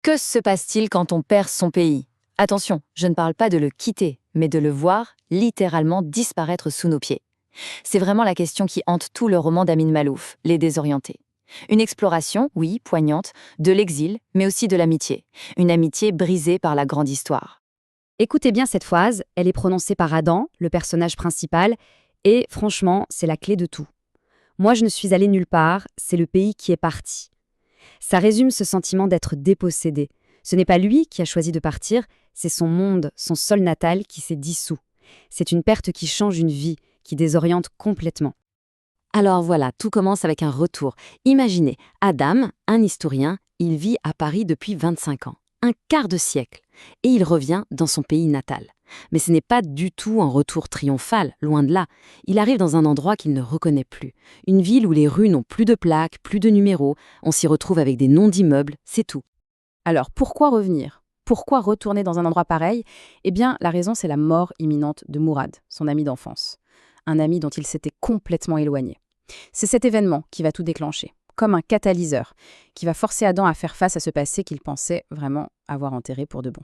Que se passe-t-il quand on perd son pays? Attention, je ne parle pas de le quitter, mais de le voir littéralement disparaître sous nos pieds. C'est vraiment la question qui hante tout le roman d'Amin Malouf, Les Désorientés. Une exploration, oui, poignante, de l'exil, mais aussi de l'amitié. Une amitié brisée par la grande histoire. Écoutez bien cette phrase, elle est prononcée par Adam, le personnage principal, et franchement, c'est la clé de tout. Moi, je ne suis allé nulle part, c'est le pays qui est parti. Ça résume ce sentiment d'être dépossédé. Ce n'est pas lui qui a choisi de partir, c'est son monde, son sol natal qui s'est dissous. C'est une perte qui change une vie, qui désoriente complètement. Alors voilà, tout commence avec un retour. Imaginez, Adam, un historien, il vit à Paris depuis 25 ans, un quart de siècle, et il revient dans son pays natal. Mais ce n'est pas du tout un retour triomphal, loin de là. Il arrive dans un endroit qu'il ne reconnaît plus. Une ville où les rues n'ont plus de plaques, plus de numéros, on s'y retrouve avec des noms d'immeubles, c'est tout. Alors, pourquoi revenir? Pourquoi retourner dans un endroit pareil? Eh bien, la raison, c'est la mort imminente de Mourad, son ami d'enfance. Un ami dont il s'était complètement éloigné. C'est cet événement qui va tout déclencher, comme un catalyseur, qui va forcer Adam à faire face à ce passé qu'il pensait vraiment avoir enterré pour de bon.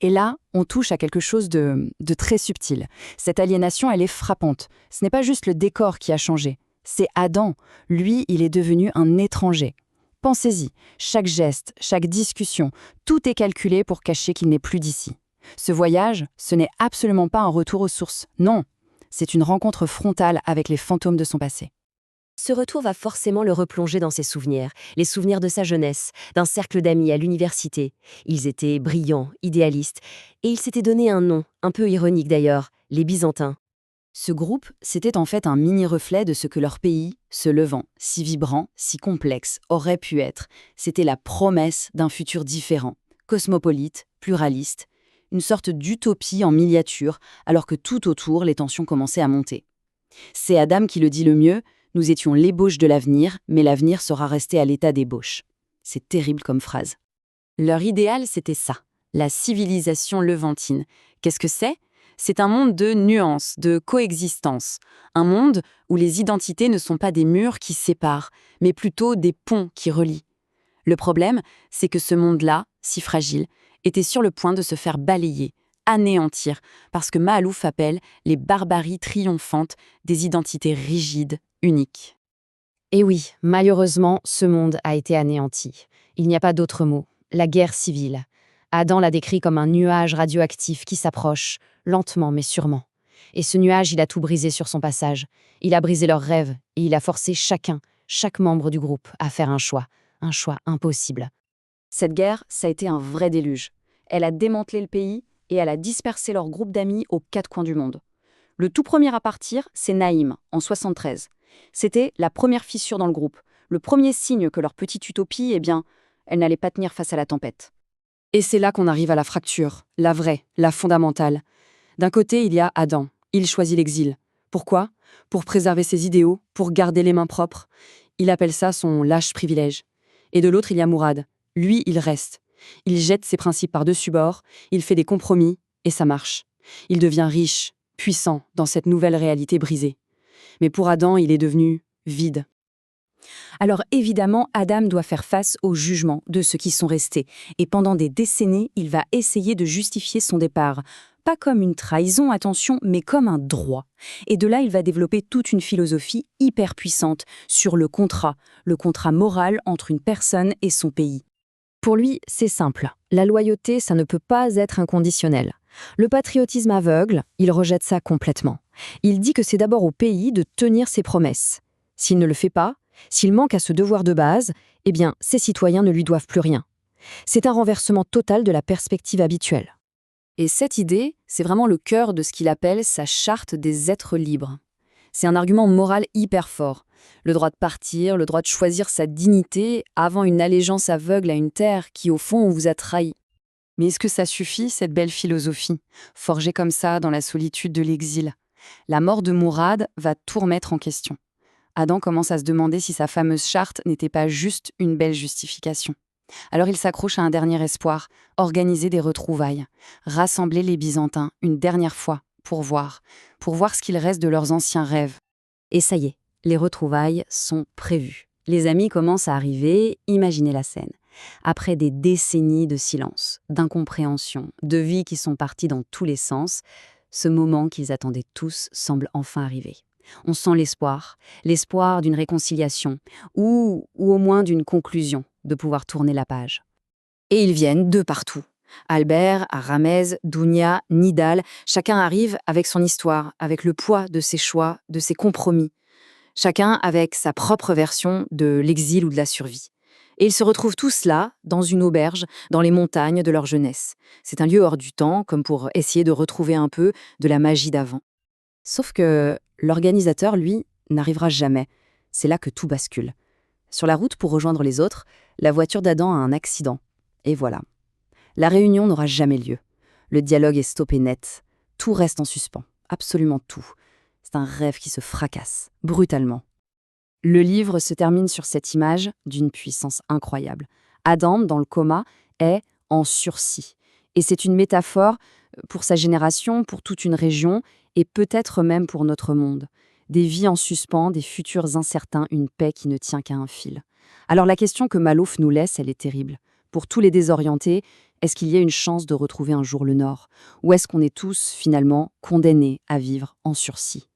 Et là, on touche à quelque chose de très subtil. Cette aliénation, elle est frappante. Ce n'est pas juste le décor qui a changé. C'est Adam. Lui, il est devenu un étranger. Pensez-y, chaque geste, chaque discussion, tout est calculé pour cacher qu'il n'est plus d'ici. Ce voyage, ce n'est absolument pas un retour aux sources. Non, c'est une rencontre frontale avec les fantômes de son passé. Ce retour va forcément le replonger dans ses souvenirs, les souvenirs de sa jeunesse, d'un cercle d'amis à l'université. Ils étaient brillants, idéalistes, et ils s'étaient donné un nom, un peu ironique d'ailleurs, les Byzantins. Ce groupe, c'était en fait un mini-reflet de ce que leur pays, se levant, si vibrant, si complexe, aurait pu être. C'était la promesse d'un futur différent, cosmopolite, pluraliste, une sorte d'utopie en miniature, alors que tout autour, les tensions commençaient à monter. C'est Adam qui le dit le mieux: nous étions l'ébauche de l'avenir, mais l'avenir sera resté à l'état d'ébauche. C'est terrible comme phrase. Leur idéal, c'était ça, la civilisation levantine. Qu'est-ce que c'est? C'est un monde de nuances, de coexistence. Un monde où les identités ne sont pas des murs qui séparent, mais plutôt des ponts qui relient. Le problème, c'est que ce monde-là, si fragile, était sur le point de se faire balayer, anéantir, parce que Mahalouf appelle les barbaries triomphantes des identités rigides, uniques. Et oui, malheureusement, ce monde a été anéanti. Il n'y a pas d'autre mot. La guerre civile. Adam l'a décrit comme un nuage radioactif qui s'approche, lentement mais sûrement. Et ce nuage, il a tout brisé sur son passage. Il a brisé leurs rêves et il a forcé chacun, chaque membre du groupe, à faire un choix impossible. Cette guerre, ça a été un vrai déluge. Elle a démantelé le pays et elle a dispersé leur groupe d'amis aux quatre coins du monde. Le tout premier à partir, c'est Naïm, en 73. C'était la première fissure dans le groupe, le premier signe que leur petite utopie, elle n'allait pas tenir face à la tempête. Et c'est là qu'on arrive à la fracture, la vraie, la fondamentale. D'un côté, il y a Adam. Il choisit l'exil. Pourquoi? Pour préserver ses idéaux, pour garder les mains propres. Il appelle ça son lâche privilège. Et de l'autre, il y a Mourad. Lui, il reste. Il jette ses principes par-dessus bord, il fait des compromis, et ça marche. Il devient riche, puissant, dans cette nouvelle réalité brisée. Mais pour Adam, il est devenu vide. Alors évidemment, Adam doit faire face au jugement de ceux qui sont restés. Et pendant des décennies, il va essayer de justifier son départ. Pas comme une trahison, attention, mais comme un droit. Et de là, il va développer toute une philosophie hyper puissante sur le contrat moral entre une personne et son pays. Pour lui, c'est simple. La loyauté, ça ne peut pas être inconditionnel. Le patriotisme aveugle, il rejette ça complètement. Il dit que c'est d'abord au pays de tenir ses promesses. S'il ne le fait pas, s'il manque à ce devoir de base, eh bien, ses citoyens ne lui doivent plus rien. C'est un renversement total de la perspective habituelle. Et cette idée, c'est vraiment le cœur de ce qu'il appelle sa charte des êtres libres. C'est un argument moral hyper fort. Le droit de partir, le droit de choisir sa dignité avant une allégeance aveugle à une terre qui, au fond, on vous a trahi. Mais est-ce que ça suffit, cette belle philosophie, forgée comme ça dans la solitude de l'exil? La mort de Mourad va tout remettre en question. Adam commence à se demander si sa fameuse charte n'était pas juste une belle justification. Alors il s'accroche à un dernier espoir, organiser des retrouvailles, rassembler les Byzantins une dernière fois pour voir ce qu'il reste de leurs anciens rêves. Et ça y est, les retrouvailles sont prévues. Les amis commencent à arriver, imaginez la scène. Après des décennies de silence, d'incompréhension, de vies qui sont parties dans tous les sens, ce moment qu'ils attendaient tous semble enfin arriver. On sent l'espoir, l'espoir d'une réconciliation, ou au moins d'une conclusion, de pouvoir tourner la page. Et ils viennent de partout. Albert, Aramez, Dounia, Nidal, chacun arrive avec son histoire, avec le poids de ses choix, de ses compromis. Chacun avec sa propre version de l'exil ou de la survie. Et ils se retrouvent tous là, dans une auberge, dans les montagnes de leur jeunesse. C'est un lieu hors du temps, comme pour essayer de retrouver un peu de la magie d'avant. Sauf que l'organisateur, lui, n'arrivera jamais. C'est là que tout bascule. Sur la route pour rejoindre les autres, la voiture d'Adam a un accident. Et voilà. La réunion n'aura jamais lieu. Le dialogue est stoppé net. Tout reste en suspens. Absolument tout. C'est un rêve qui se fracasse, brutalement. Le livre se termine sur cette image d'une puissance incroyable. Adam, dans le coma, est en sursis. Et c'est une métaphore pour sa génération, pour toute une région, et peut-être même pour notre monde. Des vies en suspens, des futurs incertains, une paix qui ne tient qu'à un fil. Alors la question que Malouf nous laisse, elle est terrible. Pour tous les désorientés, est-ce qu'il y a une chance de retrouver un jour le Nord? Ou est-ce qu'on est tous, finalement, condamnés à vivre en sursis?